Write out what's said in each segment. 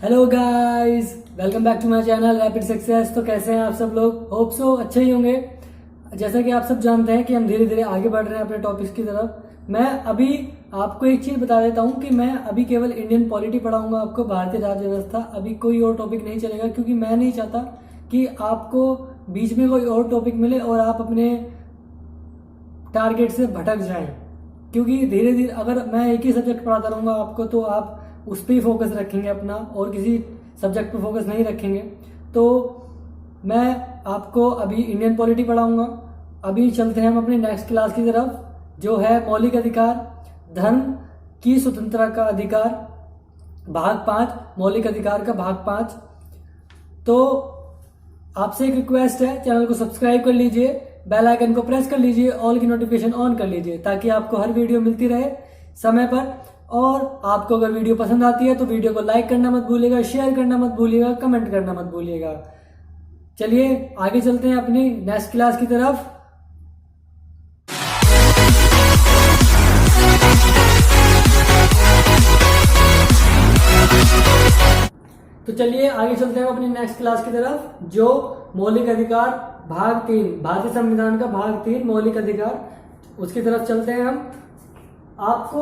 Hello guys, welcome back to my channel Rapid Success. तो कैसे हैं आप सब लोग? होप सो अच्छे ही होंगे। जैसा कि आप सब जानते हैं कि हम धीरे धीरे आगे बढ़ रहे हैं अपने टॉपिक्स की तरफ। मैं अभी आपको एक चीज बता देता हूं कि मैं अभी केवल इंडियन पॉलिटी पढ़ाऊंगा आपको, भारतीय राज्य व्यवस्था। अभी कोई और टॉपिक नहीं चलेगा, क्योंकि मैं नहीं चाहता कि आपको बीच में कोई और टॉपिक मिले और आप अपने टारगेट से भटक जाएं। क्योंकि धीरे धीरे अगर मैं एक ही सब्जेक्ट पढ़ाता रहूंगा आपको, तो आप उस पर ही फोकस रखेंगे अपना, और किसी सब्जेक्ट पे फोकस नहीं रखेंगे। तो मैं आपको अभी इंडियन पॉलिटी पढ़ाऊंगा। अभी चलते हैं हम अपनी नेक्स्ट क्लास की तरफ, जो है मौलिक अधिकार, धर्म की स्वतंत्रता का अधिकार, भाग 5, मौलिक अधिकार का भाग 5। तो आपसे एक रिक्वेस्ट है, चैनल को सब्सक्राइब कर लीजिए, बेल आइकन को प्रेस कर लीजिए, ऑल की नोटिफिकेशन ऑन कर लीजिए, ताकि आपको हर वीडियो मिलती रहे समय पर। और आपको अगर वीडियो पसंद आती है तो वीडियो को लाइक करना मत भूलिएगा, शेयर करना मत भूलिएगा, कमेंट करना मत भूलिएगा। चलिए आगे चलते हैं अपनी नेक्स्ट क्लास की तरफ। तो चलिए आगे चलते हैं अपनी नेक्स्ट क्लास की तरफ, जो मौलिक अधिकार भाग 3, भारतीय संविधान का भाग 3 मौलिक अधिकार, उसकी तरफ चलते हैं हम। आपको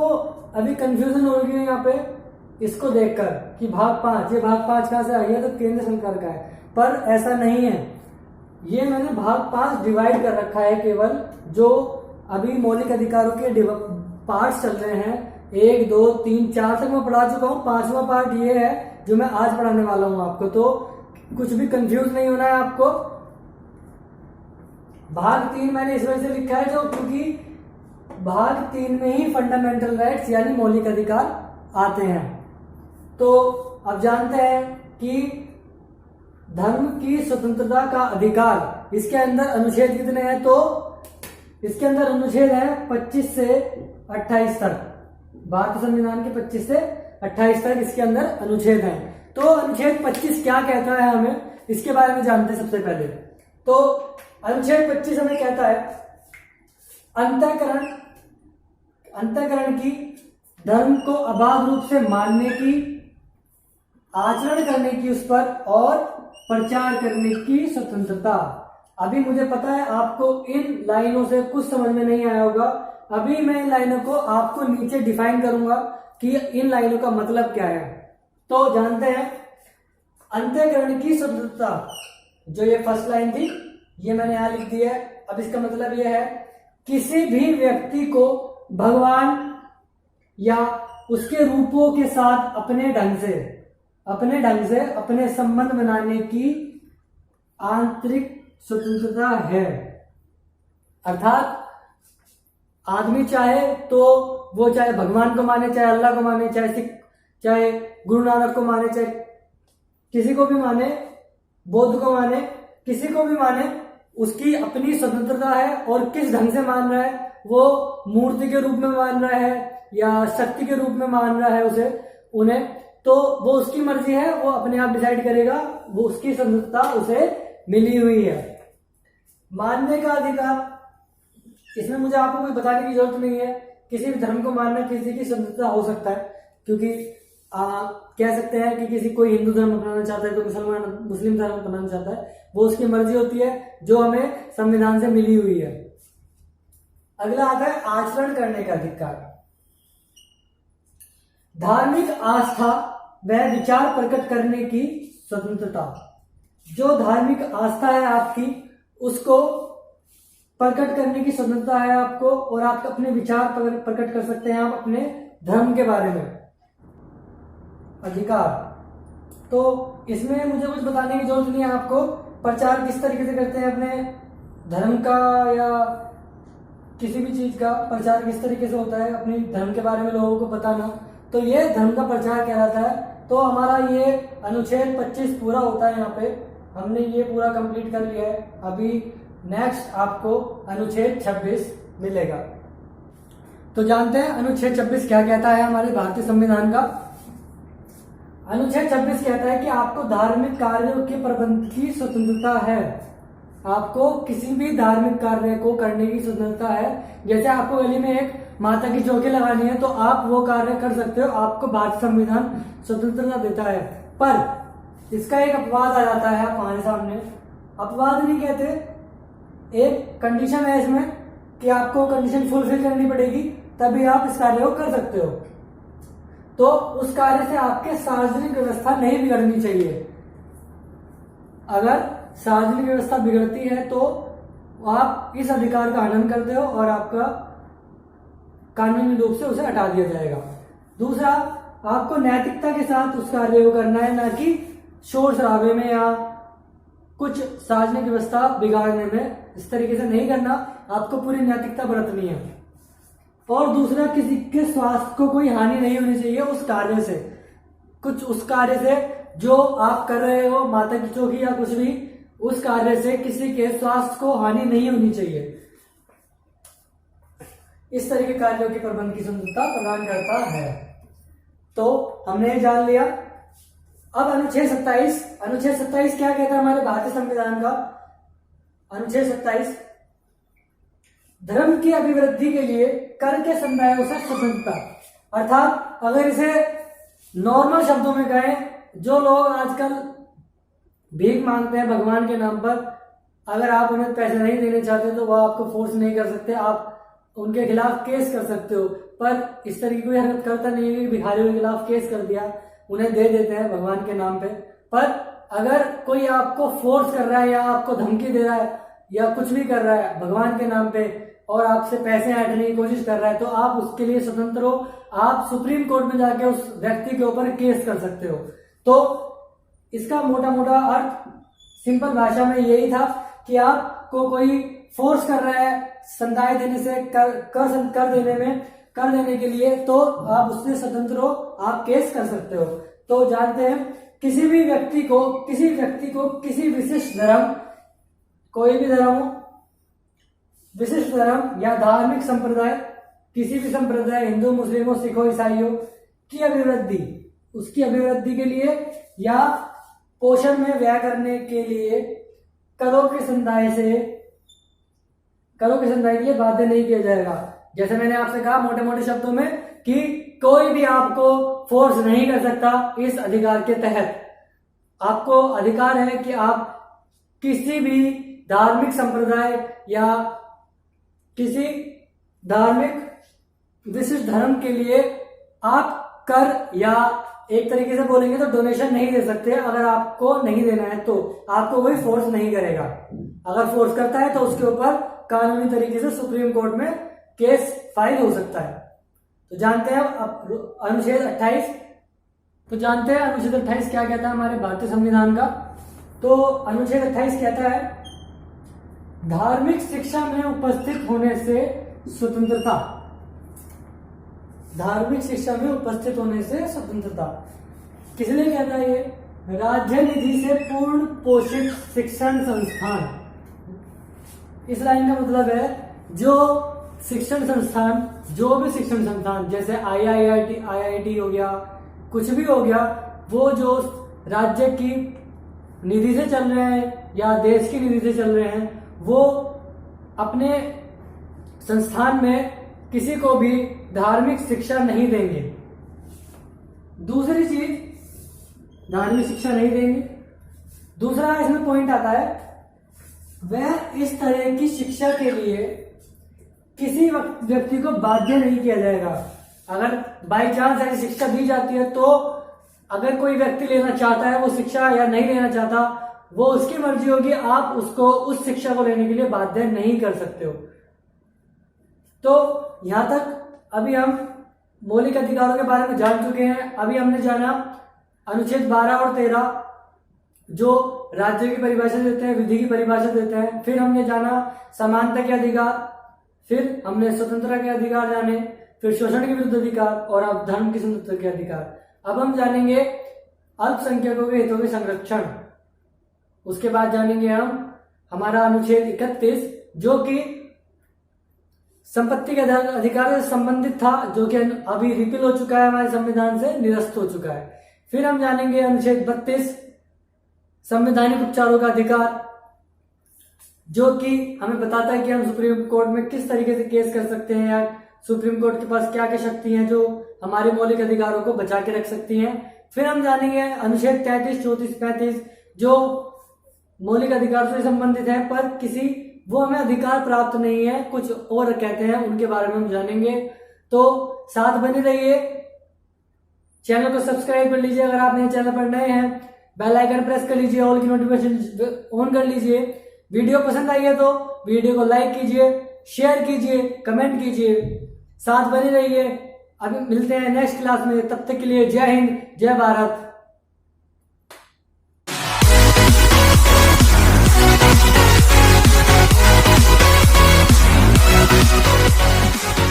अभी कंफ्यूजन हो रही है यहाँ पे इसको देखकर कि भाग 5, ये भाग 5 कहां से आई है, तो केंद्र सरकार का है। पर ऐसा नहीं है, ये मैंने भाग 5 डिवाइड कर रखा है केवल। जो अभी मौलिक अधिकारों के पार्ट चल रहे हैं, 1 2 3 4 तक मैं पढ़ा चुका हूँ। 5वां पार्ट ये है जो मैं आज पढ़ाने वाला हूँ आपको। तो कुछ भी कंफ्यूज नहीं होना है आपको। भाग 3 मैंने इस वजह से लिखा है क्योंकि भाग 3 में ही फंडामेंटल राइट्स यानी मौलिक अधिकार आते हैं। तो अब जानते हैं कि धर्म की स्वतंत्रता का अधिकार, इसके अंदर अनुच्छेद कितने हैं? तो इसके अंदर अनुच्छेद है 25 से 28 तक। भारतीय संविधान के 25 से 28 तक इसके अंदर अनुच्छेद हैं। तो अनुच्छेद 25 क्या कहता है, हमें इसके बारे में जानते हैं सबसे पहले। तो अनुच्छेद 25 हमें कहता है अंतःकरण की, धर्म को अबाध रूप से मानने की, आचरण करने की उस पर, और प्रचार करने की स्वतंत्रता। अभी मुझे पता है आपको इन लाइनों से कुछ समझ में नहीं आया होगा। अभी मैं इन लाइनों को आपको नीचे डिफाइन करूंगा कि इन लाइनों का मतलब क्या है। तो जानते हैं अंतःकरण की स्वतंत्रता, जो ये फर्स्ट लाइन थी, ये मैंने यहां लिख दी है। अब इसका मतलब यह है, किसी भी व्यक्ति को भगवान या उसके रूपों के साथ अपने ढंग से अपने संबंध बनाने की आंतरिक स्वतंत्रता है। अर्थात आदमी चाहे तो वो चाहे भगवान को माने, चाहे अल्लाह को माने, चाहे सिख, चाहे गुरु नानक को माने, चाहे किसी को भी माने, बौद्ध को माने, किसी को भी माने, उसकी अपनी स्वतंत्रता है। और किस ढंग से मान रहा है, वो मूर्ति के रूप में मान रहा है या शक्ति के रूप में मान रहा है उन्हें, तो वो उसकी मर्जी है, वो अपने आप डिसाइड करेगा। वो उसकी स्वतंत्रता उसे मिली हुई है। मानने का अधिकार, इसमें मुझे आपको कोई बताने की जरूरत नहीं है। किसी भी धर्म को मानना किसी की स्वतंत्रता हो सकता है, क्योंकि कह सकते हैं कि किसी कोई हिंदू धर्म अपनाना चाहता है, कोई मुस्लिम धर्म अपनाना चाहता है, वो उसकी मर्जी होती है, जो हमें संविधान से मिली हुई है। अगला आता है आचरण करने का अधिकार। धार्मिक आस्था व विचार प्रकट करने की स्वतंत्रता। जो धार्मिक आस्था है आपकी, उसको प्रकट करने की स्वतंत्रता है आपको, और आप अपने विचार प्रकट कर सकते हैं आप अपने धर्म के बारे में। अधिकार, तो इसमें मुझे कुछ बताने की जरूरत नहीं है आपको। प्रचार किस तरीके से करते हैं अपने धर्म का, या किसी भी चीज का प्रचार किस तरीके से होता है, अपने धर्म के बारे में लोगों को बताना, तो ये धर्म का प्रचार कहलाता है। तो हमारा ये अनुच्छेद 25 पूरा होता है। यहाँ पे हमने ये पूरा कंप्लीट कर लिया है। अभी नेक्स्ट आपको अनुच्छेद 26 मिलेगा। तो जानते हैं अनुच्छेद 26 क्या कहता है हमारे भारतीय संविधान का। अनुच्छेद 26 कहता है कि आपको धार्मिक कार्यों के प्रबंध की स्वतंत्रता है। आपको किसी भी धार्मिक कार्य को करने की स्वतंत्रता है। जैसे आपको गली में एक माता की चौकी लगानी है तो आप वो कार्य कर सकते हो, आपको भारतीय संविधान स्वतंत्रता देता है। पर इसका एक अपवाद आ जाता है हमारे सामने। अपवाद नहीं कहते, एक कंडीशन है इसमें कि आपको कंडीशन फुलफिल करनी पड़ेगी तभी आप इस कार्य को कर सकते हो। तो उस कार्य से आपके सार्वजनिक व्यवस्था नहीं बिगड़नी चाहिए। अगर सार्वजनिक व्यवस्था बिगड़ती है तो आप इस अधिकार का हनन करते हो और आपका कानूनी रूप से उसे हटा दिया जाएगा। दूसरा, आपको नैतिकता के साथ उस कार्य को करना है, ना कि शोर शराबे में या कुछ सार्वजनिक व्यवस्था बिगाड़ने में। इस तरीके से नहीं करना, आपको पूरी नैतिकता बरतनी है। और दूसरा, किसी के स्वास्थ्य को कोई हानि नहीं होनी चाहिए उस कार्य से। कुछ उस कार्य से जो आप कर रहे हो, माता की चौकी या कुछ भी, उस कार्य से किसी के स्वास्थ्य को हानि नहीं होनी चाहिए। इस तरह के कार्यों के प्रबंध की स्वतंत्रता प्रदान करता है। तो हमने ये जान लिया। अब अनुच्छेद 27, अनुच्छेद 27 क्या कहता है हमारे भारतीय संविधान का? अनुच्छेद 27, धर्म की अभिवृद्धि के लिए कर के समुदायों से स्वतंत्रता। अर्थात अगर इसे नॉर्मल शब्दों में कहें, जो लोग आजकल भीख मांगते हैं भगवान के नाम पर, अगर आप उन्हें पैसे नहीं देने चाहते तो वह आपको फोर्स नहीं कर सकते, आप उनके खिलाफ केस कर सकते हो। पर इस तरीके की कोई हरकत करता नहीं है कि भिखारियों के खिलाफ केस कर दिया, उन्हें दे देते हैं भगवान के नाम पे। पर अगर कोई आपको फोर्स कर रहा है या आपको धमकी दे रहा है या कुछ भी कर रहा है भगवान के नाम पे और आपसे पैसे ऐंठने की कोशिश कर रहा है, तो आप उसके लिए स्वतंत्र हो। आप सुप्रीम कोर्ट में जाके उस व्यक्ति के ऊपर केस कर सकते हो। तो इसका मोटा मोटा अर्थ सिंपल भाषा में यही था कि आपको कोई फोर्स कर रहा है संदाय देने से, कर देने के लिए, तो आप उससे स्वतंत्र हो, आप केस कर सकते हो। तो जानते हैं, किसी व्यक्ति को किसी विशिष्ट धर्म, कोई भी धर्म हो, विशिष्ट धर्म या धार्मिक संप्रदाय, किसी भी संप्रदाय, हिंदू, मुस्लिम हो, सिख हो, ईसाई हो, की अभिवृद्धि, उसकी अभिवृद्धि के लिए या पोषण में व्यय करने के लिए करों के समुदाय के लिए बाध्य नहीं किया जाएगा। जैसे मैंने आपसे कहा मोटे मोटे शब्दों में कि कोई भी आपको फोर्स नहीं कर सकता इस अधिकार के तहत। आपको अधिकार है कि आप किसी भी धार्मिक संप्रदाय या किसी धार्मिक विशिष्ट धर्म के लिए आप कर, या एक तरीके से बोलेंगे तो डोनेशन नहीं दे सकते। अगर आपको नहीं देना है तो आपको कोई फोर्स नहीं करेगा। अगर फोर्स करता है तो उसके ऊपर कानूनी तरीके से सुप्रीम कोर्ट में केस फाइल हो सकता है। तो जानते हैं अनुच्छेद 28, तो जानते हैं अनुच्छेद 28 क्या कहता है हमारे भारतीय संविधान का? तो अनुच्छेद 28 कहता है, धार्मिक शिक्षा में उपस्थित होने से स्वतंत्रता। धार्मिक शिक्षा में उपस्थित होने से स्वतंत्रता किस लिए कहता है ये? राज्य निधि से पूर्ण पोषित शिक्षण संस्थान। इस लाइन का मतलब है जो शिक्षण संस्थान, जो भी शिक्षण संस्थान जैसे IIT हो गया, कुछ भी हो गया, वो जो राज्य की निधि से चल रहे हैं या देश की निधि से चल रहे हैं, वो अपने संस्थान में किसी को भी धार्मिक शिक्षा नहीं देंगे। दूसरी चीज, धार्मिक शिक्षा नहीं देंगे। दूसरा इसमें पॉइंट आता है, वह इस तरह की शिक्षा के लिए किसी व्यक्ति को बाध्य नहीं किया जाएगा। अगर बाई चांस ऐसी शिक्षा दी जाती है तो अगर कोई व्यक्ति लेना चाहता है वो शिक्षा या नहीं लेना चाहता, वो उसकी मर्जी होगी, आप उसको उस शिक्षा को लेने के लिए बाध्य नहीं कर सकते हो। तो यहां तक अभी हम मौलिक अधिकारों के बारे में जान चुके हैं। अभी हमने जाना अनुच्छेद 12 और 13 जो राज्य की परिभाषा देते हैं, विधि की परिभाषा देते हैं। फिर हमने जाना समानता के अधिकार, फिर हमने स्वतंत्रता के अधिकार जाने, फिर शोषण के विरुद्ध अधिकार और अब धर्म की स्वतंत्रता के अधिकार। अब हम जानेंगे अल्पसंख्यकों के हितों के संरक्षण। उसके बाद जानेंगे हम हमारा अनुच्छेद 31 जो कि संपत्ति के अधिकार से संबंधित था, जो कि अभी रिपील हो चुका है, हमारे संविधान से निरस्त हो चुका है। फिर हम जानेंगे अनुच्छेद 32 संवैधानिक उपचारों का अधिकार, जो कि हमें बताता है कि हम सुप्रीम कोर्ट में किस तरीके से केस कर सकते हैं या सुप्रीम कोर्ट के पास क्या क्या शक्ति हैं जो हमारे मौलिक अधिकारों को बचा के रख सकती हैं। फिर हम जानेंगे अनुच्छेद 33, 34, 35 जो मौलिक अधिकार से संबंधित है, पर किसी वो हमें अधिकार प्राप्त नहीं है, कुछ और कहते हैं, उनके बारे में हम जानेंगे। तो साथ बने रहिए, चैनल को सब्सक्राइब कर लीजिए अगर आप मेरे चैनल पर नए हैं, बेल आइकन प्रेस कर लीजिए, ऑल की नोटिफिकेशन ऑन कर लीजिए। वीडियो पसंद आई है तो वीडियो को लाइक कीजिए, शेयर कीजिए, कमेंट कीजिए, साथ बने रहिए। अभी मिलते हैं नेक्स्ट क्लास में, तब तक के लिए जय हिंद, जय Bharat. We'll be right back.